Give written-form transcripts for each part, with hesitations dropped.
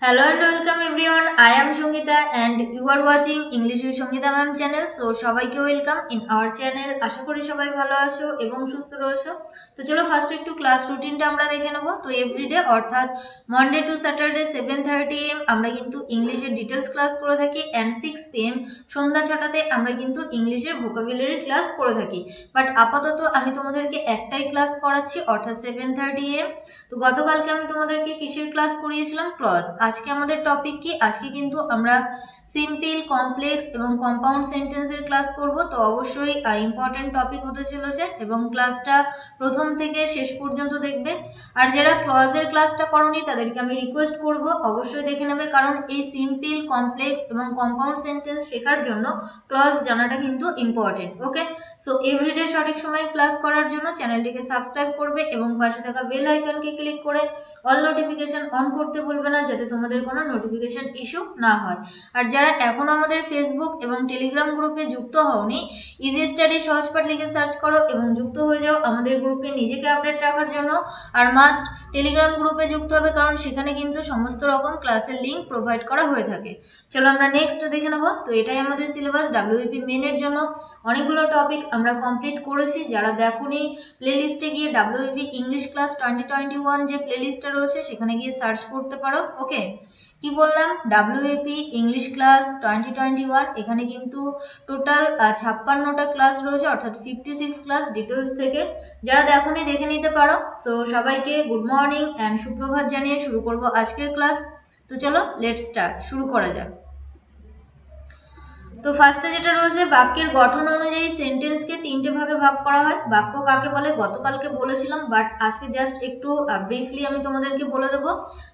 Hello and welcome everyone. I am Songita and you are watching English with Songita ma'am channel. So সবাইকে welcome in our channel. আশা করি সবাই ভালো আছো এবং সুস্থ রয়েছো। তো চলো ফার্স্ট একটু ক্লাস রুটিনটা আমরা দেখে নেব। তো এভরিডে অর্থাৎ মনডে টু স্যাটারডে 7:30 AM আমরা কিন্তু ইংলিশের ডিটেলস ক্লাস করে থাকি অ্যান্ড 6 PM সন্ধ্যা 6টাতে আমরা কিন্তু ইংলিশের ভোকাবুলারি ক্লাস করে থাকি। বাট আপাতত আমি তোমাদেরকে একটাই ক্লাস করাচ্ছি অর্থাৎ 7:30 AM। তো গতকালকে আমি তোমাদেরকে কিসের ক্লাস করিয়েছিলাম? ক্লজ। আজকে আমাদের টপিক কি? আজকে কিন্তু আমরা সিম্পল, কমপ্লেক্স এবং কম্পাউন্ড সেন্টেন্সের ক্লাস করব। তো অবশ্যই ইম্পর্টেন্ট টপিক হতে চলেছে এবং ক্লাসটা প্রথম থেকে শেষ পর্যন্ত দেখবে। আর যারা ক্লজের ক্লাসটা করনি তাদেরকে আমি রিকোয়েস্ট করব অবশ্যই দেখে নেবে, কারণ এই সিম্পল, কমপ্লেক্স এবং কম্পাউন্ড সেন্টেন্স শেখার জন্য ক্লজ জানাটা কিন্তু ইম্পর্টেন্ট। ওকে, সো এভরিডে সঠিক সময়ে ক্লাস করার জন্য চ্যানেলটিকে সাবস্ক্রাইব করবে এবং পাশে থাকা বেল আইকনকে ক্লিক করে অল নোটিফিকেশন অন করতে ভুলবে না, যাতে তোমাদের কোনো নোটিফিকেশন ইস্যু না হয়। আর যারা এখন আমাদের ফেসবুক এবং টেলিগ্রাম গ্রুপে যুক্ত হওনি, ইজি স্টাডি সহজপাঠ লিখে সার্চ করো এবং যুক্ত হয়ে যাও আমাদের গ্রুপে নিজেকে আপডেট রাখার জন্য। আর মাস্ট টেলিগ্রাম গ্রুপে যুক্ত হবে, কারণ সেখানে কিন্তু সমস্ত রকম ক্লাসের লিঙ্ক প্রোভাইড করা হয়ে থাকে। চলো আমরা নেক্সট দেখে নেবো। তো এটাই আমাদের সিলেবাস। ডাব্লিউবিপি মেনের জন্য অনেকগুলো টপিক আমরা কমপ্লিট করেছি। যারা দেখোনি প্লে লিস্টে গিয়ে ডাব্লিউবিপি ইংলিশ ক্লাস 2021 যে প্লে লিস্টটা রয়েছে সেখানে গিয়ে সার্চ করতে পারো। ওকে, কি বললাম? ডাব্লিউবিপি ইংলিশ ক্লাস 2021, এখানে কিন্তু টোটাল 56টা ক্লাস রয়েছে অর্থাৎ 56 ক্লাস ডিটেলস থেকে। যারা দেখোনি দেখে নিতে পারো। সো সবাইকে গুড মর্নিং অ্যান্ড সুপ্রভাত জানিয়ে শুরু করব আজকের ক্লাস। তো চলো লেটস স্টার্ট, শুরু করা যাক। তো ফার্স্টে যেটা রয়েছে, বাক্যের গঠন অনুযায়ী সেন্টেন্সকে 3টে ভাগে ভাগ করা হয়। বাক্য কাকে বলে গতকালকে বলেছিলাম, বাট আজকে জাস্ট একটু ব্রিফলি আমি তোমাদেরকে বলে দেবো।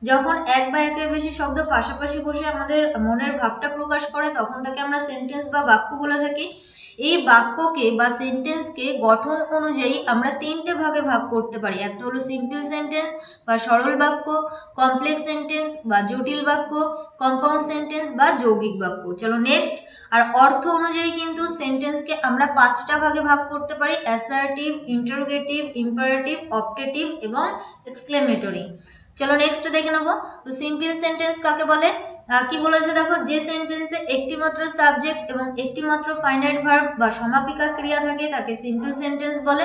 যখন এক বা একের বেশি শব্দ পাশাপাশি বসে আমাদের মনের ভাবটা প্রকাশ করে তখন তাকে আমরা সেন্টেন্স বা বাক্য বলে থাকি। এই বাক্যকে বা সেন্টেন্সকে গঠন অনুযায়ী আমরা 3টে ভাগে ভাগ করতে পারি। একটা হলো সিম্পল সেন্টেন্স বা সরল বাক্য, কমপ্লেক্স সেন্টেন্স বা জটিল বাক্য, কম্পাউন্ড সেন্টেন্স বা যৌগিক বাক্য। চলো নেক্সট। আর অর্থ অনুযায়ী কিন্তু সেন্টেন্সকে আমরা 5টা ভাগে ভাগ করতে পারি: অ্যাসার্টিভ, ইন্টারোগেটিভ, ইম্পারেটিভ, অপটেটিভ এবং এক্সক্লেমেটরি। চলো নেক্সট দেখে নেবো। তো সিম্পল সেন্টেন্স কাকে বলে? কি বলেছে দেখো, যে সেন্টেন্সে একটি মাত্র সাবজেক্ট এবং একটি মাত্র ফাইনাইট ভার্ব বা সমাপিকা ক্রিয়া থাকে তাকে সিম্পল সেন্টেন্স বলে।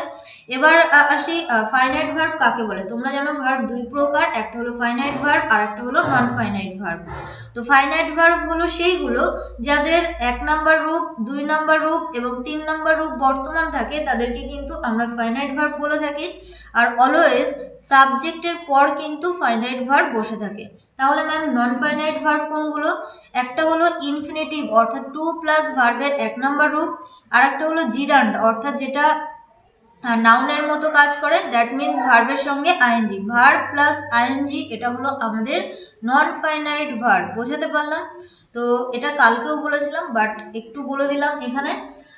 এবার আসি ফাইনাইট ভার্ব কাকে বলে। তোমরা জানো ভার্ব দুই প্রকার, একটা হলো ফাইনাইট ভার্ব আর একটা হলো নন ফাইনাইট ভার্ব। তো ফাইনাইট ভার্ব হলো সেইগুলো যাদের 1 নম্বর রূপ, 2 নম্বর রূপ এবং 3 নম্বর রূপ বর্তমান থাকে, তাদেরকে কিন্তু আমরা ফাইনাইট ভার্ব বলে থাকি। আর অলওয়েজ সাবজেক্টের পর কিন্তু ফাইনাইট ভার্ব বসে থাকে। তাহলে ম্যাম নন ফাইনাইট ভার্ব কোনগুলো? একটা হলো ইনফিনিটিভ অর্থাৎ টু প্লাস ভার্বের 1 নম্বর রূপ, আর একটা হলো জিরান্ড অর্থাৎ যেটা নাউনের মতো কাজ করে, দ্যাট মিনস ভার্বের সঙ্গে আইএনজি, ভার্ব প্লাস আইএনজি, এটা হলো আমাদের নন ফাইনাইট ভার্ব। বোঝাতে পারলাম? তো এটা কালকেও বলেছিলাম বাট একটু বলে দিলাম এখানে।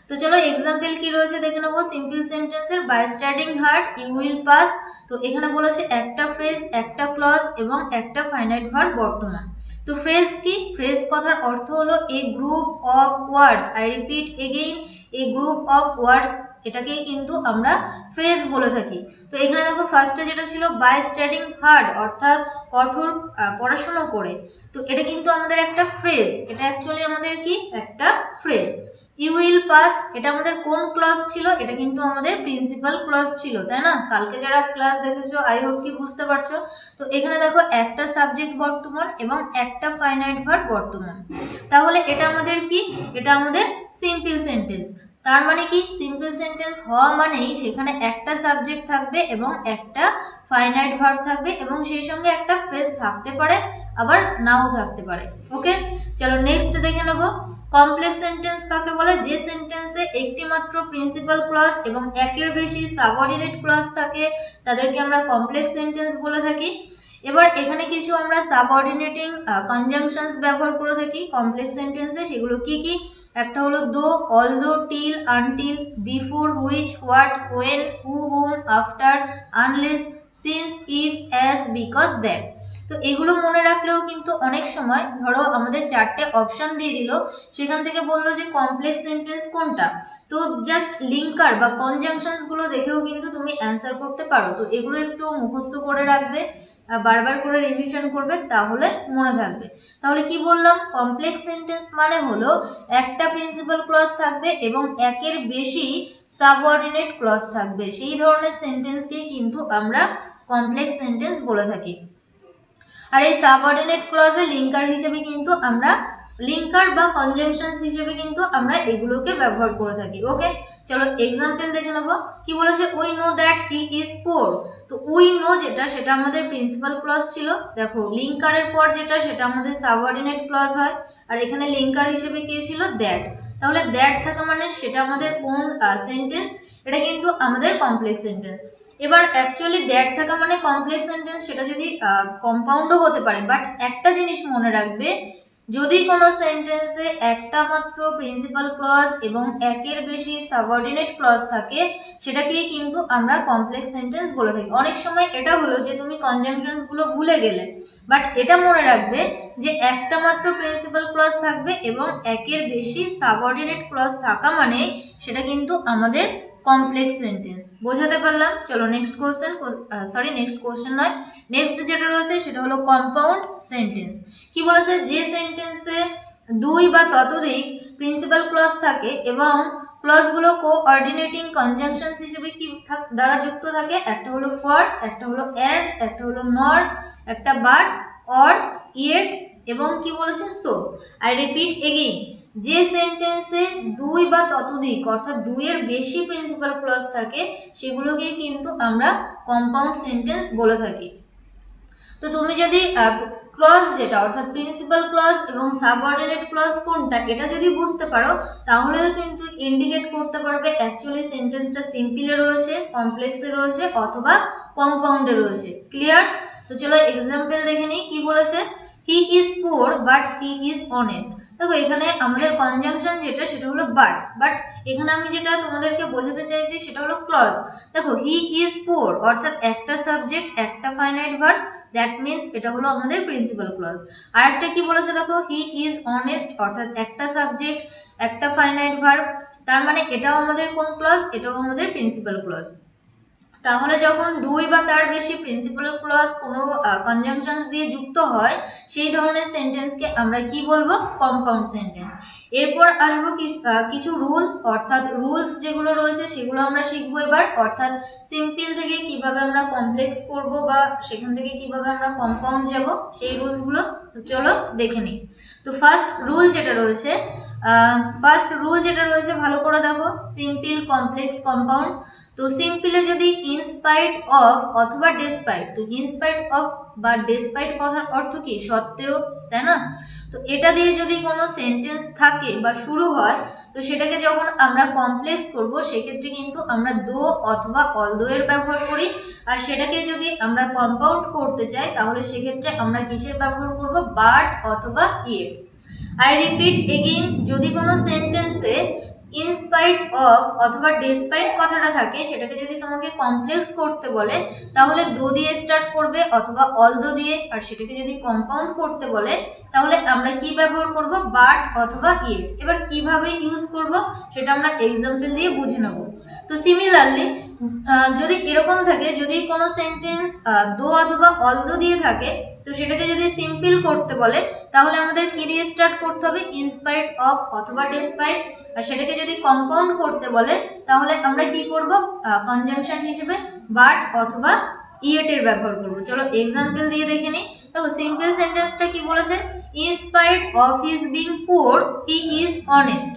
তো চলো এক্সাম্পল কি রয়েছে দেখে নেবো। সিম্পল সেন্টেন্সের by studying hard you will pass. তো এখানে বলেছে একটা ফ্রেজ, একটা ক্লজ এবং একটা ফাইনাইট ভার্ব বর্তমান। তো ফ্রেজ কি? ফ্রেজ কথার অর্থ হলো a group of words, I repeat again, a group of words, এটাকেই কিন্তু আমরা ফ্রেজ বলে থাকি। তো এখানে দেখো ফার্স্টে যেটা ছিল বাই স্টাডিং হার্ড অর্থাৎ কঠোর পড়াশোনা করে, তো এটা কিন্তু আমাদের একটা ফ্রেজ। এটা অ্যাকচুয়ালি আমাদের কি একটা ফ্রেজ। ইউ উইল পাস, এটা আমাদের কোন ক্লজ ছিল? এটা কিন্তু আমাদের প্রিন্সিপাল ক্লজ ছিল, তাই না? কালকে যারা ক্লাস দেখেছো আই হোপ কি বুঝতে পারছো। তো এখানে দেখো একটা সাবজেক্ট বর্তমান এবং একটা ফাইনাইট ভার্ব বর্তমান। তাহলে এটা আমাদের কি? এটা আমাদের সিম্পল সেন্টেন্স। তার মানে কি? সিম্পল সেন্টেন্স হওয়া মানেই সেখানে একটা সাবজেক্ট থাকবে এবং একটা ফাইনাইট ভার্ব থাকবে এবং সেই সঙ্গে একটা ফ্রেজ থাকতে পারে, আবার নাও থাকতে পারে। ওকে, চলো নেক্সট দেখে নেব। কমপ্লেক্স সেন্টেন্স কাকে বলে? যে সেন্টেন্সে একটি মাত্র প্রিন্সিপাল ক্লজ এবং একের বেশি সাবঅর্ডিনেট ক্লজ থাকে তাদেরকে আমরা কমপ্লেক্স সেন্টেন্স বলে থাকি। এবার এখানে কিছু আমরা সাবঅর্ডিনেটিং কনজাংশনস ব্যবহার করে থাকি কমপ্লেক্স সেন্টেন্সে। সেগুলো কি কি? একটা হলো though, although, till, until, before, which, what, when, who, whom, after, unless, since, if, as, because, that. তো এগুলো মনে রাখলেও কিন্তু অনেক সময় ধরো আমাদের 4টে অপশন দিয়ে দিল, সেখান থেকে বললো যে কমপ্লেক্স সেন্টেন্স কোনটা, তো জাস্ট লিঙ্কার বা কনজাংশনস গুলো দেখেও কিন্তু তুমি অ্যান্সার করতে পারো। তো এগুলো একটু মুখস্থ করে রাখবে, বারবার করে রিভিশন করবে, তাহলে মনে থাকবে। তাহলে কি বললাম, কমপ্লেক্স সেন্টেন্স মানে হলো একটা প্রিন্সিপাল ক্লজ থাকবে এবং একের বেশি সাবঅর্ডিনেট ক্লজ থাকবে, সেই ধরনের সেন্টেন্সকেই কিন্তু আমরা কমপ্লেক্স সেন্টেন্স বলে থাকি। আর এই সাবঅর্ডিনেট ক্লজে লিঙ্কার হিসেবে কিন্তু আমরা লিঙ্কার বা কনজাংশনস হিসেবে কিন্তু আমরা এগুলোকে ব্যবহার করে থাকি। ওকে, চলো এক্সাম্পল দেখে নেবো। কি বলেছে, we know that he is poor. তো উই নো যেটা, সেটা আমাদের প্রিন্সিপাল ক্লজ ছিল। দেখো লিঙ্কারের পর যেটা, সেটা আমাদের সাবঅর্ডিনেট ক্লজ হয়, আর এখানে লিঙ্কার হিসেবে কে ছিল, দ্যাট। তাহলে দ্যাট থাকা মানে সেটা আমাদের কোন সেন্টেন্স, এটা কিন্তু আমাদের কমপ্লেক্স সেন্টেন্স। এবার অ্যাকচুয়ালি দ্যাট থাকা মানে কমপ্লেক্স সেন্টেন্স, সেটা যদি কম্পাউন্ডও হতে পারে, বাট একটা জিনিস মনে রাখবে, যদি কোনো সেন্টেন্সে একটা মাত্র প্রিন্সিপাল ক্লজ এবং একের বেশি সাবঅর্ডিনেট ক্লজ থাকে, সেটাকেই কিন্তু আমরা কমপ্লেক্স সেন্টেন্স বলে থাকি। অনেক সময় এটা হলো যে তুমি কনজাংশনস গুলো ভুলে গেলে, বাট এটা মনে রাখবে যে একটা মাত্র প্রিন্সিপাল ক্লজ থাকবে এবং একের বেশি সাবঅর্ডিনেট ক্লজ থাকা মানে সেটা কিন্তু আমাদের কমপ্লেক্স সেন্টেন্স। বোঝাতে পারলাম? চলো নেক্সট কোশ্চেন নয়, নেক্সট যেটা রয়েছে সেটা হলো কম্পাউন্ড সেন্টেন্স। কি বলেছে, যে সেন্টেন্সে দুই বা ততোধিক প্রিন্সিপাল ক্লজ থাকে এবং ক্লজগুলো কোঅর্ডিনেটিং কনজাংশনস হিসেবে কি দ্বারা যুক্ত থাকে, একটা হলো ফর, একটা হলো অ্যান্ড, একটা হলো নর, একটা বাট, অর, ইয়েট এবং কি বলেছে সো। আই রিপিট এগেইন, যে সেন্টেন্সে দুই বা ততোধিক অর্থাৎ দুইয়ের বেশি প্রিন্সিপাল ক্লজ থাকে, সেগুলোকে কিন্তু আমরা কম্পাউন্ড সেন্টেন্স বলে থাকি। তো তুমি যদি ক্লজ যেটা অর্থাৎ প্রিন্সিপাল ক্লজ এবং সাবঅর্ডিনেট ক্লজ কোনটা, এটা যদি বুঝতে পারো, তাহলে কিন্তু ইন্ডিকেট করতে পারবে অ্যাকচুয়ালি সেন্টেন্সটা সিম্পলে রয়েছে, কমপ্লেক্সে রয়েছে অথবা কম্পাউন্ডে রয়েছে। ক্লিয়ার? তো চলো এক্সাম্পল দেখে নিই। কি বলেছে, he is poor but he is honest. দেখো এখানে আমাদের কনজাংশন যেটা, সেটা হলো বাট এখানে আমি যেটা তোমাদেরকে বোঝাতে চাইছি সেটা হলো ক্লজ। দেখো হি ইজ পোর অর্থাৎ একটা সাবজেক্ট, একটা ফাইনাইট ভার্ব, দ্যাট মিনস এটা হলো আমাদের প্রিন্সিপাল ক্লজ। আর একটা কি বলেছে দেখো, হি ইজ অনেস্ট অর্থাৎ একটা সাবজেক্ট, একটা ফাইনাইট ভার্ব, তার মানে এটাও আমাদের কোন ক্লজ, এটাও আমাদের প্রিন্সিপাল ক্লজ। তাহলে যখন দুই বা তার বেশি প্রিন্সিপাল ক্লজ কোনো কনজাংশনস দিয়ে যুক্ত হয়, সেই ধরনের সেন্টেন্সকে আমরা কি বলবো, কম্পাউন্ড সেন্টেন্স। এরপর আসবো কিছু রুল, অর্থাৎ রুলস যেগুলো রয়েছে সেগুলো আমরা শিখবো এবার, অর্থাৎ সিম্পল থেকে কিভাবে আমরা কমপ্লেক্স করব বা সেখান থেকে কিভাবে আমরা কম্পাউন্ড যাব, সেই রুলসগুলো চলো দেখে নিই। তো ফার্স্ট রুল যেটা রয়েছে ভালো করে দেখো, সিম্পল, কমপ্লেক্স, কম্পাউন্ড। তো সিম্পলে যদি ইনস্পাইট অফ অথবা ডেসপাইট, তো ইনস্পাইট অফ বা ডেসপাইট কথার অর্থ কি, সত্ত্বেও, তাই না? তো এটা দিয়ে যদি কোনো সেন্টেন্স থাকে বা শুরু হয়, তো সেটাকে যখন আমরা কমপ্লেক্স করব, সেক্ষেত্রে কিন্তু আমরা দো অথবা অলদো এর ব্যবহার করি। আর সেটাকে যদি আমরা কম্পাউন্ড করতে চাই, তাহলে সেক্ষেত্রে আমরা কিসের ব্যবহার করব, বাট অথবা ইয়েট। আই রিপিট এগেইন, যদি কোনো সেন্টেন্সে ইনস্পাইট অফ অথবা ডেসপাইট কথাটা থাকে, সেটাকে যদি তোমাকে কমপ্লেক্স করতে বলে, তাহলে দো দিয়ে স্টার্ট করবে অথবা অলদো দিয়ে। আর সেটাকে যদি কম্পাউন্ড করতে বলে, তাহলে আমরা কি ব্যবহার করব, বাট অথবা ইয়েট। এবার কিভাবে ইউজ করব সেটা আমরা এক্সাম্পল দিয়ে বুঝে নেব। তো সিমিলারলি যদি এরকম থাকে, যদি কোনো সেন্টেন্স দো অথবা অলদো দিয়ে থাকে, তো সেটাকে যদি সিম্পল করতে বলে, তাহলে আমাদের কি দিয়ে স্টার্ট করতে হবে, ইনস্পাইট অফ অথবা ডেসপাইট। আর সেটাকে যদি কম্পাউন্ড করতে বলে, তাহলে আমরা কি করব, কনজাংশন হিসেবে বাট অথবা ইয়েটের ব্যবহার করব। চলো এক্সাম্পল দিয়ে দেখে নিই। দেখো সিম্পল সেন্টেন্সটা কি বলেছে, in spite of his being poor he is honest.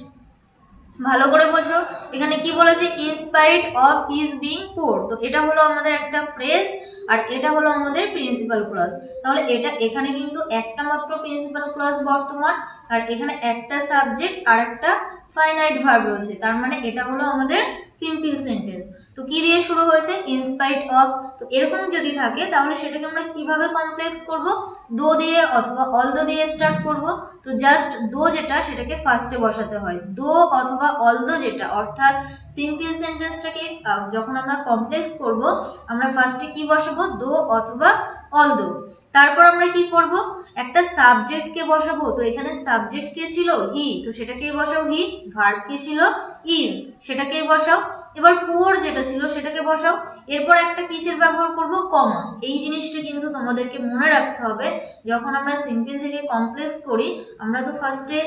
ভালো করে বোঝো, এখানে কি বলেছে, in spite of his being poor. তো এটা হলো আমাদের একটা ফ্রেজ, আর এটা হলো আমাদের প্রিন্সিপাল ক্লজ। তাহলে এটা এখানে কিন্তু একটা মাত্র প্রিন্সিপাল ক্লজ বর্তমান, আর এখানে একটা সাবজেক্ট আর একটা ফাইনাইট ভার্ব রয়েছে, তার মানে এটা হলো আমাদের সিম্পল সেন্টেন্স। তো কি দিয়ে শুরু হয়েছে, ইনস্পাইট অফ। তো এরকম যদি থাকে, তাহলে সেটাকে আমরা কিভাবে কমপ্লেক্স করব, দো দিয়ে অথবা অলদো দিয়ে স্টার্ট করব। তো জাস্ট দো যেটা, সেটাকে ফার্স্টে বসাতে হয়, দো অথবা অলদো যেটা, অর্থাৎ সিম্পল সেন্টেন্সটাকে যখন আমরা কমপ্লেক্স করব, আমরা ফার্স্টে কি বসাবো, দো অথবা অলদো। তারপর আমরা কি করব, একটা সাবজেক্টকে বসাবো। তো এখানে সাবজেক্ট কে ছিল, হি, তো সেটাকেই বসাও হি। ভার্ব কি ছিল, ইজ, সেটাকেই বসাও। এবার পুয়ার যেটা ছিল সেটাকে বসাও। এরপর একটা কিসের ব্যবহার করব, কমা। এই জিনিসটা কিন্তু তোমাদেরকে মনে রাখতে হবে। যখন আমরা সিম্পল থেকে কমপ্লেক্স করি, আমরা তো ফার্স্টে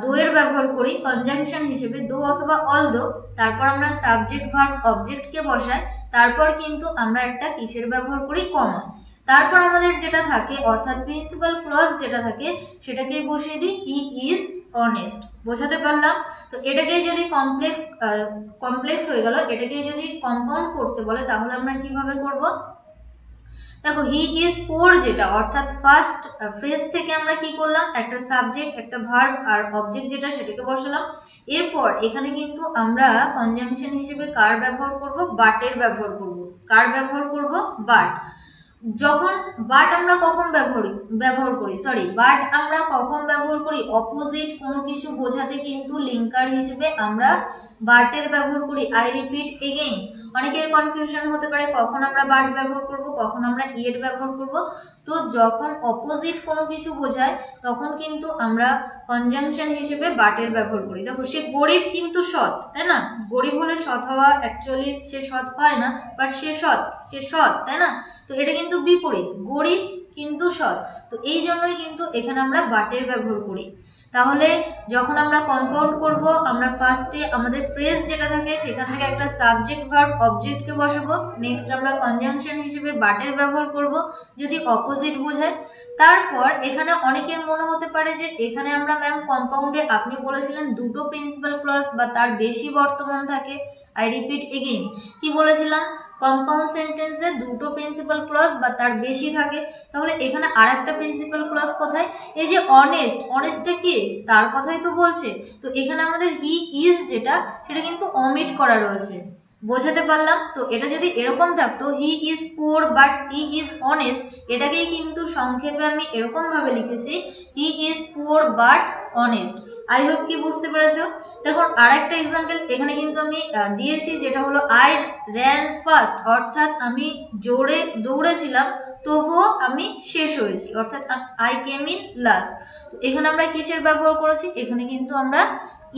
দো এর ব্যবহার করি কনজাংশন হিসেবে, দো অথবা অল দো। তারপর আমরা সাবজেক্ট ভার্ব অবজেক্টকে বসাই। তারপর কিন্তু আমরা একটা কিসের ব্যবহার করি, কমা। তারপর আমাদের যেটা থাকে অর্থাৎ প্রিন্সিপাল ক্লজ যেটা থাকে সেটাকেই বসিয়ে দিই, হি ইজ অনেস্ট। বোঝাতে পারলাম? তো এটাকেই যদি কমপ্লেক্স হয়ে গেল, এটাকেই যদি কম্পাউন্ড করতে বলে তাহলে আমরা কিভাবে করব? দেখো, হি ইজ পোর যেটা অর্থাৎ ফার্স্ট ফ্রেজ থেকে আমরা কি করলাম, একটা সাবজেক্ট, একটা ভার্ব আর অবজেক্ট যেটা সেটাকে বসালাম। এরপর এখানে কিন্তু আমরা কনজাংশন হিসেবে কার ব্যবহার করব, বাটের ব্যবহার করব। কার ব্যবহার করব, বাট। যখন বাট আমরা কখন ব্যবহার করি, বাট আমরা কখন ব্যবহার করি, অপোজিট কোনো কিছু বোঝাতে কিন্তু লিঙ্কার হিসেবে আমরা বাটের ব্যবহার করি। আই রিপিট এগেইন, অনেকের কনফিউশন হতে পারে কখন আমরা বাট ব্যবহার করব, কখন আমরা ইয়েট ব্যবহার করব। তো যখন অপোজিট কোনো কিছু বোঝায় তখন কিন্তু আমরা কনজাংশন হিসেবে বাটের ব্যবহার করি। দেখো, সে গরিব কিন্তু সৎ, তাই না? গরিব হলে সৎ হওয়া অ্যাকচুয়ালি সে সৎ হয় না, বাট সে সৎ, তাই না? তো এটা কিন্তু বিপরীত, গরিব কিন্তু সৎ। তো এই জন্যই কিন্তু এখানে আমরা বাটের ব্যবহার করি। তাহলে যখন আমরা কম্পাউন্ড করব, আমরা ফার্স্টে আমাদের ফ্রেজ যেটা থাকে সেখান থেকে একটা সাবজেক্ট ভার্ব অবজেক্টকে বসাবো। নেক্সট আমরা কনজাংশন হিসেবে বাটের ব্যবহার করব যদি অপোজিট বোঝায়। তারপর এখানে অনেকের মনে হতে পারে যে এখানে আমরা ম্যাম কম্পাউন্ডে আপনি বলেছিলেন দুটো প্রিন্সিপাল ক্লজ বা তার বেশি বর্তমান থাকে। আই রিপিট এগেইন, কি বলেছিলাম? কম্পাউন্ড সেন্টেন্সে দুটো প্রিন্সিপাল ক্লজ বা তার বেশি থাকে। তাহলে এখানে আর একটা প্রিন্সিপাল ক্লজ কোথায়? এই যে অনেস্টটা কি, তার কথাই তো বলছে। তো এখানে আমাদের হি ইজ যেটা সেটা কিন্তু অমিট করা রয়েছে। বোঝাতে পারলাম? তো এটা যদি এরকম থাকতো, he is poor but he is honest, এটাকেই কিন্তু সংক্ষেপে আমি এরকম ভাবে লিখেছি, he is poor but honest. I hope কি বুঝতে পেরেছো? দেখুন, আর একটা এক্সাম্পল এখানে কিন্তু আমি দিয়েছি, যেটা হলো আই র্যান ফার্স্ট, অর্থাৎ আমি জোরে দৌড়েছিলাম তবুও আমি শেষ হয়েছি, অর্থাৎ আই কেম ইন লাস্ট। তো এখানে আমরা কিসের ব্যবহার করেছি? এখানে কিন্তু আমরা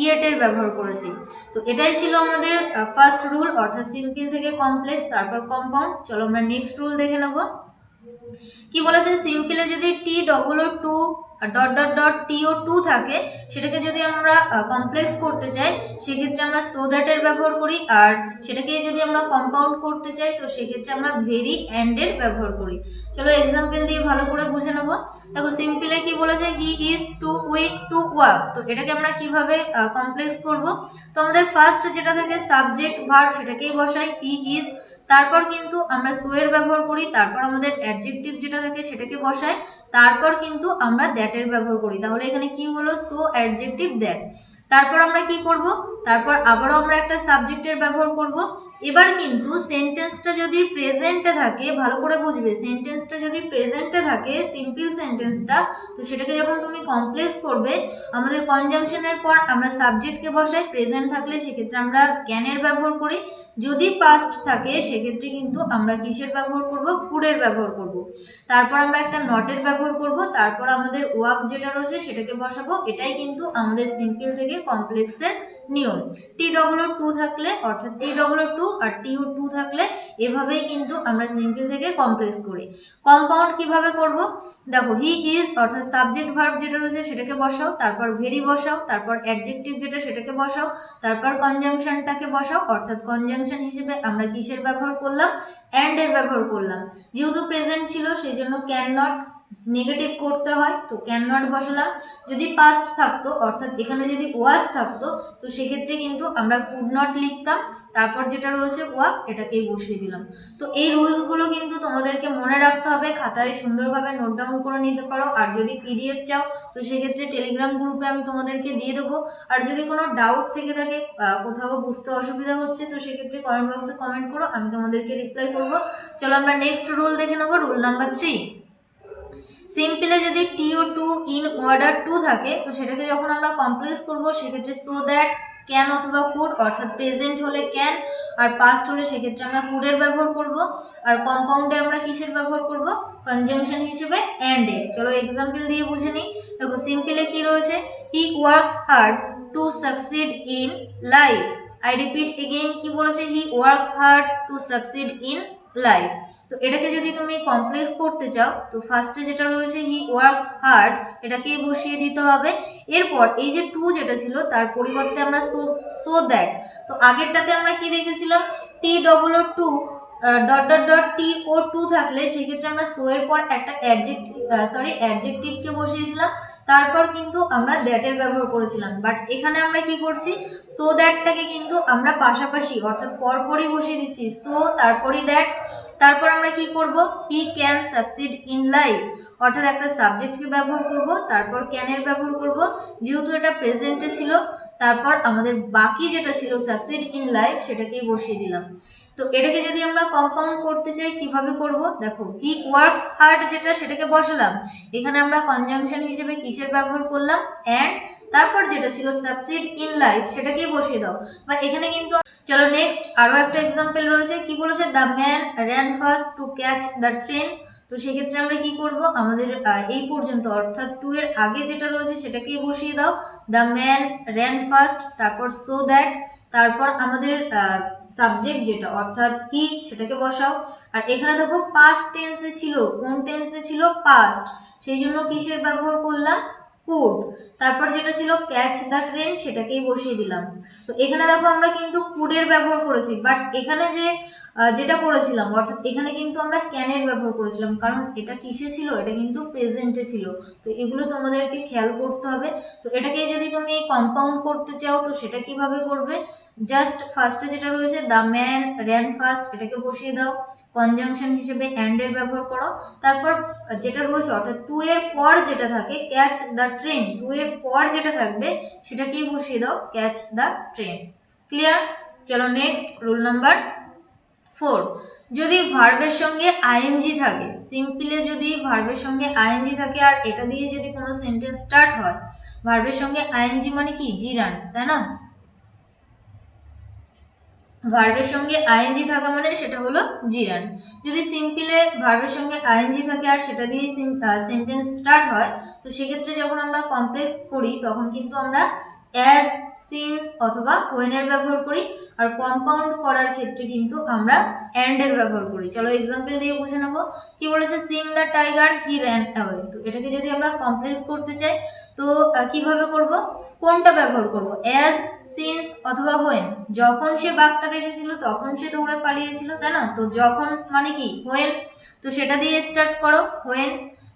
ইয়েটের ব্যবহার করেছি। তো এটাই ছিল আমাদের ফার্স্ট রুল, অর্থাৎ সিম্পল থেকে কমপ্লেক্স তারপর কম্পাউন্ড। চলো আমরা নেক্সট রুল দেখে নেব। কি বলেছে, সিম্পলে যদি T double O too dot dot dot T O to থাকে, সেটাকে যদি আমরা কমপ্লেক্স করতে চাই সেক্ষেত্রে আমরা সো দ্যাটের ব্যবহার করি। আর সেটাকে যদি আমরা কম্পাউন্ড করতে চাই তো সেক্ষেত্রে আমরা ভেরি অ্যান্ড এর ব্যবহার করি। চলো এক্সাম্পল দিয়ে ভালো করে বুঝে নেব। দেখো, সিম্পলে কি বলেছে, he is too weak to walk. তো এটাকে আমরা কিভাবে কমপ্লেক্স করব? তো আমাদের ফার্স্ট যেটা থাকে সাবজেক্ট ভার্ব সেটাকেই বসাই, হি ইজ। তারপর কিন্তু আমরা সো এর ব্যবহার করি, তারপর আমাদের অ্যাডজেক্টিভ যেটা থাকে সেটাকে বসাই, তারপর কিন্তু আমরা দ্যাটের ব্যবহার করি। তাহলে এখানে কি হলো, সো অ্যাডজেক্টিভ দ্যাট। তারপর আমরা কি করব, তারপর আবারও আমরা একটা সাবজেক্টের ব্যবহার করব। এবার কিন্তু সেন্টেন্সটা যদি প্রেজেন্টে থাকে, ভালো করে বুঝবে, সেন্টেন্সটা যদি প্রেজেন্টে থাকে সিম্পল সেন্টেন্সটা, তো সেটাকে যখন তুমি কমপ্লেক্স করবে আমাদের কনজাংশনের পর আমরা সাবজেক্টকে বসাই। প্রেজেন্ট থাকলে সেক্ষেত্রে আমরা ক্যানের ব্যবহার করি। যদি পাস্ট থাকে সেক্ষেত্রে কিন্তু আমরা কিসের ব্যবহার করব, কুডের ব্যবহার করব। তারপর আমরা একটা নটের ব্যবহার করব, তারপর আমাদের ওয়াক যেটা রয়েছে সেটাকে বসাবো। এটাই কিন্তু আমাদের সিম্পল থেকে কমপ্লেক্সের নিয়ম। টি ডবল ও টু থাকলে, অর্থাৎ টি double O two R T O to থাকলে এভাবেই কিন্তু আমরা সিম্পল থেকে কমপ্লেক্স করি। কম্পাউন্ড কিভাবে করব? দেখো, হি ইজ অর্থাৎ সাবজেক্ট ভার্ব যেটা রয়েছে সেটাকে বসাও, তারপর ভেরি বসাও, তারপর অ্যাডজেক্টিভ যেটা সেটাকে বসাও, তারপর কনজাংশনটাকে বসাও, অর্থাৎ কনজাংশন হিসেবে আমরা কিসের ব্যবহার করলাম, অ্যান্ড এর ব্যবহার করলাম। যেহেতু প্রেজেন্ট ছিল সেই জন্য ক্যান নট নেগেটিভ করতে হয়, তো ক্যান নট বসালাম। যদি পাস্ট থাকতো, অর্থাৎ এখানে যদি ওয়াজ থাকতো, তো সেক্ষেত্রে কিন্তু আমরা কুড নট লিখতাম, তারপর যেটা রয়েছে ওয়াক এটাকেই বসিয়ে দিলাম। তো এই রুলসগুলো কিন্তু তোমাদেরকে মনে রাখতে হবে, খাতায় সুন্দরভাবে নোট ডাউন করে নিতে পারো। আর যদি পিডিএফ চাও তো সেক্ষেত্রে টেলিগ্রাম গ্রুপে আমি তোমাদেরকে দিয়ে দেবো। আর যদি কোনো ডাউট থেকে থাকে, কোথাও বুঝতে অসুবিধা হচ্ছে, তো সেক্ষেত্রে কমেন্ট বক্সে কমেন্ট করো, আমি তোমাদেরকে রিপ্লাই করবো। চলো আমরা নেক্সট রুল দেখে নেবো, রুল নাম্বার 3। সিম্পলে যদি টি O two in order to থাকে, তো সেটাকে যখন আমরা কমপ্লেক্স করবো সেক্ষেত্রে সো দ্যাট ক্যান অথবা কুড, অর্থাৎ প্রেজেন্ট হলে ক্যান আর পাস্ট হলে সেক্ষেত্রে আমরা কুডের ব্যবহার করব। আর কম্পাউন্ডে আমরা কিসের ব্যবহার করব? কনজাংশন হিসেবে অ্যান্ড এর। চলো এক্সাম্পল দিয়ে বুঝে নিই। দেখো সিম্পলে কি রয়েছে, he works hard to succeed in life. I repeat again, কি বলেছে? He works hard to succeed in life. তো এটাকে যদি তুমি কমপ্লেক্স করতে চাও তো ফার্স্টে যেটা রয়েছে হি ওয়ার্কস হার্ড, এটাকেই বসিয়ে দিতে হবে। এরপর এই যে টু যেটা ছিল তার পরিবর্তে আমরা সো দ্যাট, তো আগেরটাতে আমরা কি দেখেছিলাম, T double O too dot dot dot T O to থাকলে সেক্ষেত্রে আমরা সো এর পর একটা অ্যাডজেক্টিভকে বসিয়েছিলাম, তারপর কিন্তু আমরা দ্যাটের ব্যবহার করেছিলাম। বাট এখানে আমরা কি করছি, সো দ্যাটটাকে কিন্তু আমরা পাশাপাশি অর্থাৎ পরপরই বসিয়ে দিচ্ছি, সো তারপরই দ্যাট। তারপর আমরা কি করব, he can succeed in life, অর্থাৎ একটা সাবজেক্টকে ব্যবহার করব, তারপর ক্যানের ব্যবহার করব, যেহেতু এটা প্রেজেন্টে ছিল, তারপর আমাদের বাকি যেটা ছিল সাকসিড ইন লাইফ সেটাকেই বসিয়ে দিলাম। তো এটাকে যদি আমরা কম্পাউন্ড করতে চাই কিভাবে করব, দেখো হি ওয়ার্কস হার্ড যেটা সেটাকে বসালাম, এখানে আমরা কনজাংশন হিসেবে কিসের ব্যবহার করলাম, অ্যান্ড, তারপর যেটা ছিল সাকসিড ইন লাইফ সেটাকেই বসিয়ে দাও। বা এখানে কিন্তু চলো নেক্সট আরো একটা এক্সাম্পল রয়েছে, কি বলেছে, the man ran fast to catch the train. তো সেক্ষেত্রে আমরা কি করব, আমাদের এই পর্যন্ত অর্থাৎ টু এর আগে যেটা রয়েছে সেটাকেই বসিয়ে দাও, দ্য ম্যান র্যান ফাস্ট, তারপর সো দ্যাট, তারপর আমাদের সাবজেক্ট যেটা অর্থাৎ হি সেটাকে বসাও। আর এখানে দেখো পাস্ট টেন্সে ছিল, কোন টেন্সে ছিল, পাস্ট, সেই জন্য কিসের ব্যবহার করলাম, কুড। তারপর যেটা ছিল ক্যাচ দ্য ট্রেন সেটাকেই বসিয়ে দিলাম। তো এখানে দেখো আমরা কিন্তু কুডের ব্যবহার করেছি, বাট এখানে যেটা করেছিলাম অর্থাৎ এখানে কিন্তু আমরা ক্যানের ব্যবহার করেছিলাম, কারণ এটা কিসে ছিল, এটা কিন্তু প্রেজেন্টে ছিল। তো এগুলো তোমাদেরকে খেয়াল করতে হবে। তো এটাকে যদি তুমি কম্পাউন্ড করতে চাও তো সেটা কিভাবে করবে, জাস্ট ফার্স্টে যেটা রয়েছে দ্য ম্যান র্যান ফাস্ট এটাকে বসিয়ে দাও, কনজাংশন হিসেবে অ্যান্ড এর ব্যবহার করো, তারপর যেটা রয়েছে অর্থাৎ টু এর পর যেটা থাকে ক্যাচ দ্য ট্রেন, টু এর পর যেটা থাকবে সেটাকেই বসিয়ে দাও, ক্যাচ দ্য ট্রেন। ক্লিয়ার? চলো নেক্সট রুল নাম্বার 4, যদি ভার্বের সঙ্গে আইএনজি থাকে, সিম্পলে যদি ভার্বের সঙ্গে আইএনজি থাকে আর এটা দিয়ে যদি কোনো সেন্টেন্স স্টার্ট হয়, ভার্বের সঙ্গে আইএনজি মানে কি, জিরান্ড, তাই না? ভার্বের সঙ্গে আইএনজি থাকা মানে সেটা হলো জিরান্ড। যদি সিম্পলে ভার্বের সঙ্গে আইএনজি থাকে আর সেটা দিয়ে সেন্টেন্স স্টার্ট হয়, তো সেক্ষেত্রে যখন আমরা কমপ্লেক্স করি তখন কিন্তু আমরা অ্যাজ, সিন্স অথবা হোয়েন এর ব্যবহার করি। আর কম্পাউন্ড করার ক্ষেত্রে কিন্তু আমরা অ্যান্ড এর ব্যবহার করি। চলো এক্সাম্পল দিয়ে বুঝে নেবো। কি বলেছে, Singh the tiger he ran away. তো এটাকে যদি আমরা কমপ্লেক্স করতে চাই তো কিভাবে করব, কোনটা ব্যবহার করব, অ্যাজ, সিন্স অথবা হোয়েন। যখন সে বাঘটা দেখেছিল তখন সে দৌড়ে পালিয়েছিল, তাই না? তো যখন মানে কি, হোয়েন, তো সেটা দিয়ে স্টার্ট করো, হোয়েন।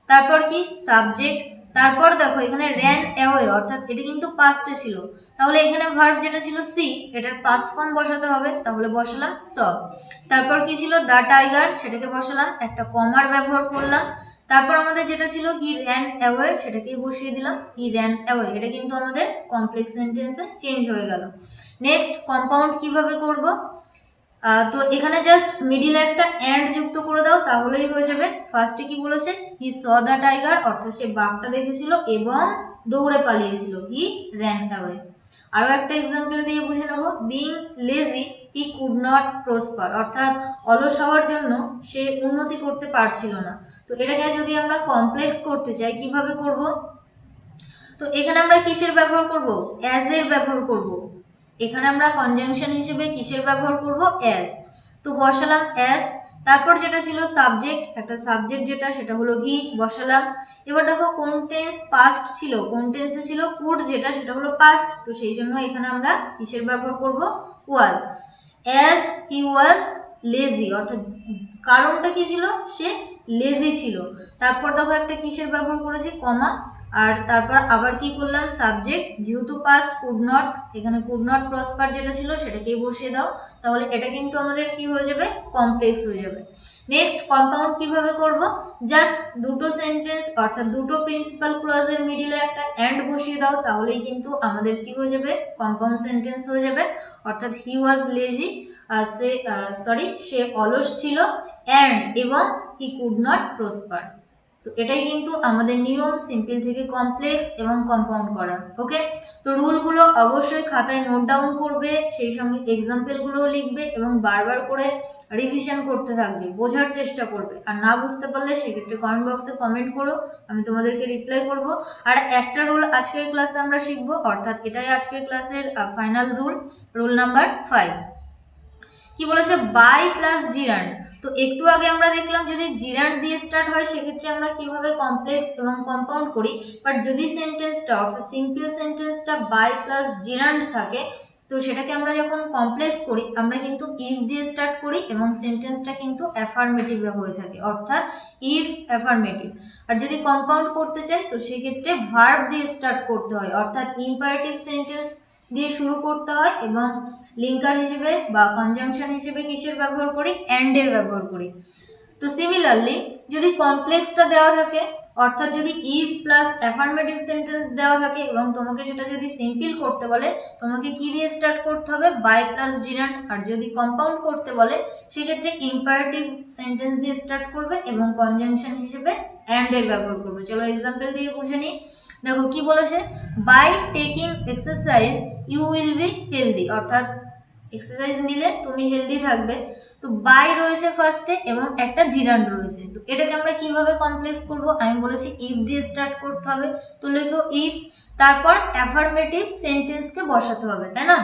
তারপর কি, সাবজেক্ট, তারপর দেখো এখানে র্যান অ্যাওয়ে অর্থাৎ এটা কিন্তু পাস্টে ছিল, তাহলে এখানে ভার্ব যেটা ছিল সি এটার পাস্ট ফর্ম বসাতে হবে, তাহলে বসালাম স। তারপর কি ছিল, দ্য টাইগার, সেটাকে বসালাম, একটা কমার ব্যবহার করলাম। তারপর আমাদের যেটা ছিল হি র্যান অ্যাওয়ে সেটাকেই বসিয়ে দিলাম, হি র্যান অ্যাওয়ে। এটা কিন্তু আমাদের কমপ্লেক্স সেন্টেন্সে চেঞ্জ হয়ে গেল। নেক্সট কম্পাউন্ড কিভাবে করব, তো এখানে জাস্ট মিডিলে একটা অ্যান্ড যুক্ত করে দাও তাহলেই হয়ে যাবে। ফার্স্টে কি বলেছে, হি স দ্য টাইগার অর্থাৎ সে বাঘটা দেখেছিল এবং দৌড়ে পালিয়েছিল, হি র্যান অ্যাওয়ে। আরো একটা এক্সাম্পল দিয়ে বুঝে নেব, being lazy he could not prosper, অর্থাৎ অলস হওয়ার জন্য সে উন্নতি করতে পারছিল না। তো এটাকে যদি আমরা কমপ্লেক্স করতে চাই কিভাবে করব, তো এখানে আমরা কিসের ব্যবহার করব, অ্যাজ এর ব্যবহার করব। এখানে আমরা কনজাংশন হিসেবে কিসের ব্যবহার করব, অ্যাজ। তো বসালাম অ্যাজ, তারপর যেটা ছিল সাবজেক্ট, একটা সাবজেক্ট যেটা সেটা হলো হি, বসালাম। এবার দেখো কোন টেন্স পাস্ট ছিল, কোন টেন্সে ছিল, কুড যেটা সেটা হলো পাস্ট, তো সেই জন্য এখানে আমরা কিসের ব্যবহার করব, ওয়াজ। অ্যাজ হি ওয়াজ লেজি, অর্থাৎ কারণটা কি ছিল, সে লেজি ছিল। তারপর দেখো একটা কিসের ব্যবহার করেছি, কমা, আর তারপর আবার কি করলাম, সাবজেক্ট, যেহেতু পাস্ট কুড নট, এখানে কুড নট প্রসপার যেটা ছিল সেটাকেই বসিয়ে দাও, তাহলে এটা কিন্তু আমাদের কি হয়ে যাবে, কমপ্লেক্স হয়ে যাবে। নেক্সট কম্পাউন্ড কিভাবে করব, জাস্ট দুটো সেন্টেন্স অর্থাৎ দুটো প্রিন্সিপাল ক্লজের মিডিলে একটা অ্যান্ড বসিয়ে দাও, তাহলেই কিন্তু আমাদের কি হয়ে যাবে, কম্পাউন্ড সেন্টেন্স হয়ে যাবে। অর্থাৎ হি ওয়াজ লেজি, সে অলস ছিল, অ্যান্ড এবং হি কুড নট প্রসপার। তো এটাই কিন্তু আমাদের নিয়ম, সিম্পল থেকে কমপ্লেক্স এবং কম্পাউন্ড করার। ওকে, তো রুলগুলো অবশ্যই খাতায় নোট ডাউন করবে, সেই সঙ্গে এক্সাম্পলগুলোও লিখবে এবং বারবার করে রিভিশন করতে থাকবে, বোঝার চেষ্টা করবে। আর না বুঝতে পারলে সেক্ষেত্রে কমেন্ট বক্সে কমেন্ট করো, আমি তোমাদেরকে রিপ্লাই করব। আর একটা রুল আজকের ক্লাসে আমরা শিখবো, অর্থাৎ এটাই আজকের ক্লাসের ফাইনাল রুল, রুল নাম্বার 5। কি বলেছে? By plus gerund. তো একটু আগে আমরা দেখলাম যদি জিরান্ড দিয়ে স্টার্ট হয় সেক্ষেত্রে আমরা কিভাবে কমপ্লেক্স এবং কম্পাউন্ড করি, বাট যদি সেন্টেন্সটা অর্থাৎ সিম্পল সেন্টেন্সটা বাই প্লাস জিরান্ড থাকে তো সেটাকে আমরা যখন কমপ্লেক্স করি আমরা কিন্তু ইফ দিয়ে স্টার্ট করি এবং সেন্টেন্সটা কিন্তু অ্যাফার্মেটিভে হয়ে থাকে, অর্থাৎ ইফ অ্যাফার্মেটিভ। আর যদি কম্পাউন্ড করতে চাই তো সেক্ষেত্রে ভার্ব দিয়ে স্টার্ট করতে হয়, অর্থাৎ ইম্পারেটিভ সেন্টেন্স দিয়ে শুরু করতে হয় এবং লিঙ্কার হিসেবে বা কনজাংশন হিসেবে কিসের ব্যবহার করি? অ্যান্ড এর ব্যবহার করি। তো সিমিলারলি যদি কমপ্লেক্সটা দেওয়া থাকে, অর্থাৎ যদি ইফ প্লাস অ্যাফার্মেটিভ সেন্টেন্স দেওয়া থাকে এবং তোমাকে সেটা যদি সিম্পল করতে বলে তোমাকে কি দিয়ে স্টার্ট করতে হবে? By plus জিরান্ড। আর যদি কম্পাউন্ড করতে বলে সেক্ষেত্রে ইম্পারেটিভ সেন্টেন্স দিয়ে স্টার্ট করবে এবং কনজাংশন হিসেবে অ্যান্ড এর ব্যবহার করবে। চলো এক্সাম্পল দিয়ে বুঝে নিই। দেখো কি বলেছে? By taking exercise you will be healthy, অর্থাৎ এক্সারসাইজ নিলে তুমি হেলদি থাকবে। তো বাই রয়েছে ফার্স্টে এবং একটা জিরান্ড রয়েছে, তো এটাকে আমরা কিভাবে কমপ্লেক্স করব? আমি বলেছি ইফ দিয়ে স্টার্ট করতে হবে, তো লেখো ইফ, তারপর অ্যাফার্মেটিভ সেন্টেন্সকে বসাতে হবে, তাই না?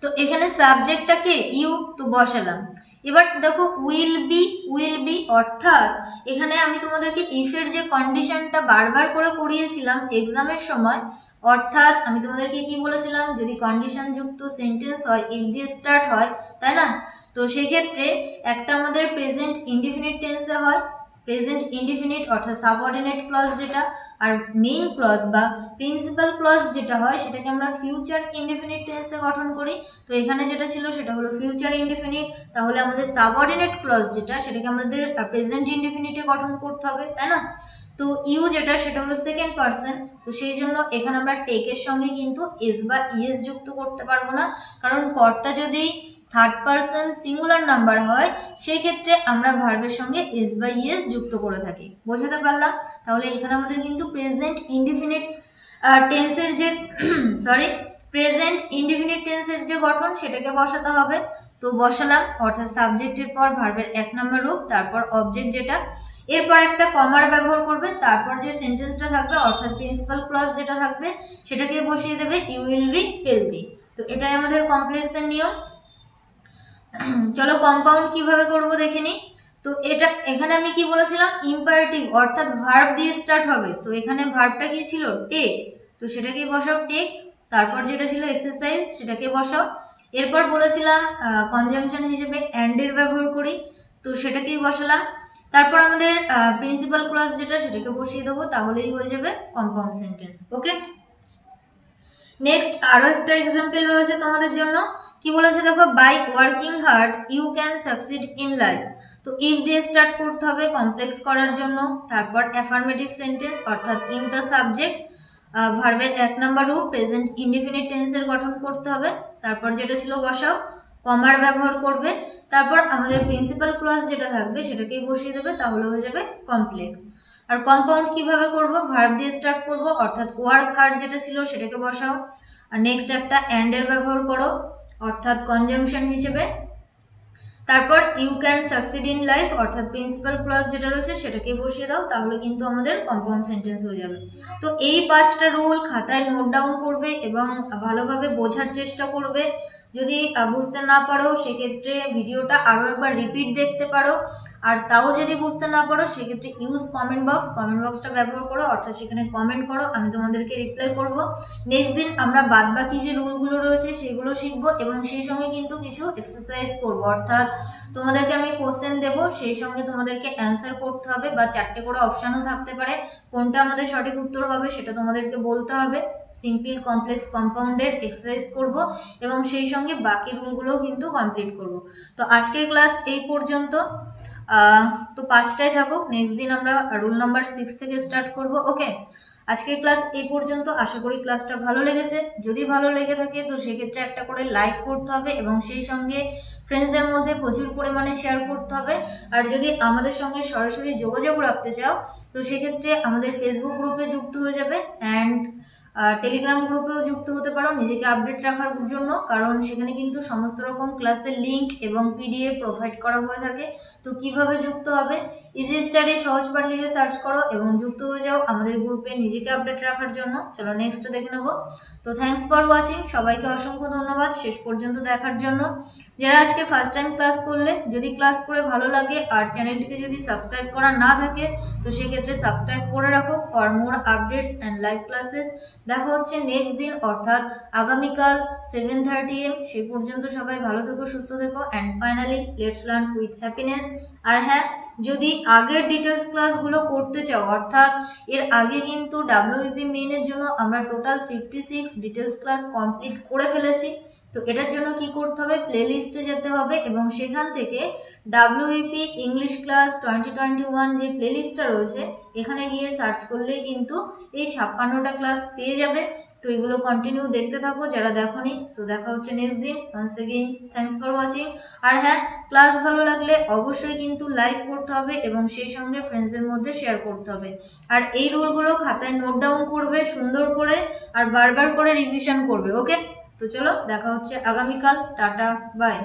তো এখানে সাবজেক্টটা কে? ইউ, তো বসালাম। এবার দেখো উইল বি, অর্থাৎ এখানে আমি তোমাদেরকে ইফের যে কন্ডিশনটা বারবার করে পড়িয়েছিলাম এক্সামের সময়, অর্থাৎ আমি তোমাদেরকে কি বলেছিলাম? যদি কন্ডিশন যুক্ত সেন্টেন্স হয় ইফ দিয়ে স্টার্ট হয়, তাই না? তো সেক্ষেত্রে একটা আমাদের প্রেজেন্ট ইনডিফিনিট টেন্সে হয়, প্রেজেন্ট ইনডিফিনিট অর্থাৎ সাবঅর্ডিনেট ক্লজ যেটা, আর মেইন ক্লজ বা প্রিন্সিপাল ক্লজ যেটা হয় সেটাকে আমরা ফিউচার ইনডিফিনিট টেন্সে গঠন করি। তো এখানে যেটা ছিল সেটা হলো ফিউচার ইনডিফিনিট, তাহলে আমাদের সাবঅর্ডিনেট ক্লজ যেটা সেটাকে আমাদের প্রেজেন্ট ইনডিফিনিটে গঠন করতে হবে, তাই না? তো ইউ যেটা সেটা হলো সেকেন্ড পারসন, তো সেই জন্য এখানে আমরা টেকের সঙ্গে কিন্তু এস বা ইএস যুক্ত করতে পারবো না, কারণ কর্তা যদি থার্ড পারসন সিঙ্গুলার নাম্বার হয় সেই ক্ষেত্রে আমরা ভার্বের সঙ্গে এস বা ইএস যুক্ত করে থাকি। বোঝাতে পারলাম? তাহলে এখানে আমাদের কিন্তু প্রেজেন্ট ইনডিফিনিট টেন্সের যে প্রেজেন্ট ইনডিফিনিট টেন্সের যে গঠন সেটাকে বসাতে হবে। তো বসালাম, অর্থাৎ সাবজেক্টের পর ভার্বের 1 নম্বর রূপ, তারপর অবজেক্ট যেটা, এরপর একটা কমার ব্যবহার করবে, তারপর যে সেন্টেন্সটা থাকবে অর্থাৎ প্রিন্সিপাল ক্লজ যেটা থাকবে সেটাকে বসিয়ে দেবে ইউ উইল বি হেলদি। তো এটাই আমাদের কমপ্লেক্সের নিয়ম। চলো কম্পাউন্ড কিভাবে করব দেখে নিই। তো এটা এখানে আমি কি বলেছিলাম? ইম্পারেটিভ অর্থাৎ ভার্ব দিয়ে স্টার্ট হবে, তো এখানে ভার্বটা কি ছিল? টেক, তো সেটাকেই বসাও টেক। তারপর যেটা ছিল এক্সারসাইজ সেটাকে বসাও। এরপর বলেছিলাম কনজাংশন হিসেবে অ্যান্ড এর ব্যবহার করি, তো সেটাকেই বসালাম। তারপর আমাদের প্রিন্সিপাল ক্লজ যেটা সেটাকে বসিয়ে দেবো, তাহলেই হয়ে যাবে কম্পাউন্ড সেন্টেন্স। ওকে, নেক্সট আরো একটা এক্সাম্পল রয়েছে তোমাদের জন্য। কি বলেছে দেখো? By working hard you can succeed in life. তো ইফ দিয়ে স্টার্ট করতে হবে কমপ্লেক্স করার জন্য, তারপর অ্যাফার্মেটিভ সেন্টেন্স অর্থাৎ ইউটা সাবজেক্ট, ভার্বের 1 নম্বর রূপ প্রেজেন্ট ইনডিফিনিট টেন্সের গঠন করতে হবে, তারপর যেটা ছিল বসাও, কমার ব্যবহার করবে, তারপর আমাদের প্রিন্সিপাল ক্লজ যেটা থাকবে সেটাকেই বসিয়ে দেবে, তাহলে হয়ে যাবে কমপ্লেক্স। আর কম্পাউন্ড কিভাবে করব? ভার্ব দিয়ে স্টার্ট করব, অর্থাৎ ওয়ার্ক হার্ড যেটা ছিল সেটাকে বসাও, আর নেক্সট একটা অ্যান্ড এর ব্যবহার করো অর্থাৎ কনজাংশন হিসেবে, তারপর you can succeed in life অর্থাৎ প্রিন্সিপাল ক্লজ যেটা রয়েছে সেটাকে বসিয়ে দাও, তাহলে কিন্তু আমাদের কম্পাউন্ড সেন্টেন্স হয়ে যাবে। তো এই 5টা রুল খাতায় নোট ডাউন করবে এবং ভালোভাবে বোঝার চেষ্টা করবে। যদি বুঝতে না পারো সেক্ষেত্রে ভিডিওটা আরও একবার রিপিট দেখতে পারো, আর তাও যদি বুঝতে না পারো সেক্ষেত্রে ইউজ কমেন্ট বক্সটা ব্যবহার করো, অর্থাৎ সেখানে কমেন্ট করো, আমি তোমাদেরকে রিপ্লাই করব। নেক্সট দিন আমরা বাদবাকি যে রুলগুলো রয়েছে সেগুলো শিখবো এবং সেই সঙ্গে কিন্তু কিছু এক্সারসাইজ করব, অর্থাৎ তোমাদেরকে আমি কোশ্চেন দেব, সেই সঙ্গে তোমাদেরকে অ্যান্সার করতে হবে বা 4টে করে অপশানও থাকতে পারে, কোনটা আমাদের সঠিক উত্তর হবে সেটা তোমাদেরকে বলতে হবে। সিম্পল, কমপ্লেক্স, কম্পাউন্ডের এক্সারসাইজ করব এবং সেই সঙ্গে বাকি রুলগুলোও কিন্তু কমপ্লিট করব। তো আজকের ক্লাস এই পর্যন্ত, তো 5টায় থাকুক, নেক্সট দিন আমরা রুল নাম্বার 6 থেকে স্টার্ট করব। ওকে, আজকের ক্লাস এই পর্যন্ত। আশা করি ক্লাসটা ভালো লেগেছে। যদি ভালো লেগে থাকে তো সেক্ষেত্রে একটা করে লাইক করতে হবে এবং সেই সঙ্গে ফ্রেন্ডসদের মধ্যে প্রচুর পরিমাণে শেয়ার করতে হবে। আর যদি আমাদের সঙ্গে সরাসরি যোগাযোগ রাখতে চাও তো সেক্ষেত্রে আমাদের ফেসবুক গ্রুপে যুক্ত হয়ে যাবে অ্যান্ড টেলিগ্রাম গ্রুপেও যুক্ত হতে পারো নিজেকে আপডেট রাখার জন্য, কারণ সেখানে কিন্তু সমস্ত রকম ক্লাসের লিঙ্ক এবং পিডিএফ প্রোভাইড করা হয়ে থাকে। তো কিভাবে যুক্ত হবে, ইজি স্টাডি সহজ পাঠ লিখে সার্চ করো এবং যুক্ত হয়ে যাও আমাদের গ্রুপে নিজেকে আপডেট রাখার জন্য। চলো নেক্সট দেখে নেবো। তো থ্যাঙ্কস ফর ওয়াচিং, সবাইকে অসংখ্য ধন্যবাদ শেষ পর্যন্ত দেখার জন্য। যারা আজকে ফার্স্ট টাইম ক্লাস করলে, যদি ক্লাস করে ভালো লাগে আর চ্যানেলটিকে যদি সাবস্ক্রাইব করা না থাকে তো সেক্ষেত্রে সাবস্ক্রাইব করে রাখো for more updates and live classes. দেখা হচ্ছে নেক্সট দিন অর্থাৎ আগামীকাল 7:30 AM। সেই পর্যন্ত সবাই ভালো থেকো, সুস্থ থেকো and finally let's learn with happiness. আর হ্যাঁ, যদি আগের ডিটেলস ক্লাসগুলো করতে চাও অর্থাৎ এর আগে কিন্তু ডাব্লিউবিপি মেইনের জন্য আমরা টোটাল 56 ডিটেলস ক্লাস কমপ্লিট করে ফেলেছি। তো এটার জন্য কি করতে হবে, প্লে লিস্টে যেতে হবে এবং সেখান থেকে ডাব্লিউইপি ইংলিশ ক্লাস 2021 যে প্লে লিস্টটা রয়েছে এখানে গিয়ে সার্চ করলেই কিন্তু এই 56টা ক্লাস পেয়ে যাবে। তো এগুলো কন্টিনিউ দেখতে থাকো যারা দেখোনি। সো দেখা হচ্ছে নেক্সট দিন। Once again thanks for watching. আর হ্যাঁ, ক্লাস ভালো লাগলে অবশ্যই কিন্তু লাইক করতে হবে এবং সেই সঙ্গে ফ্রেন্ডসদের মধ্যে শেয়ার করতে হবে। আর এই রুলগুলো খাতায় নোট ডাউন করবে সুন্দর করে আর বারবার করে রিভিশন করবে। ওকে, তো চলো দেখা হচ্ছে আগামীকাল। Tata, by.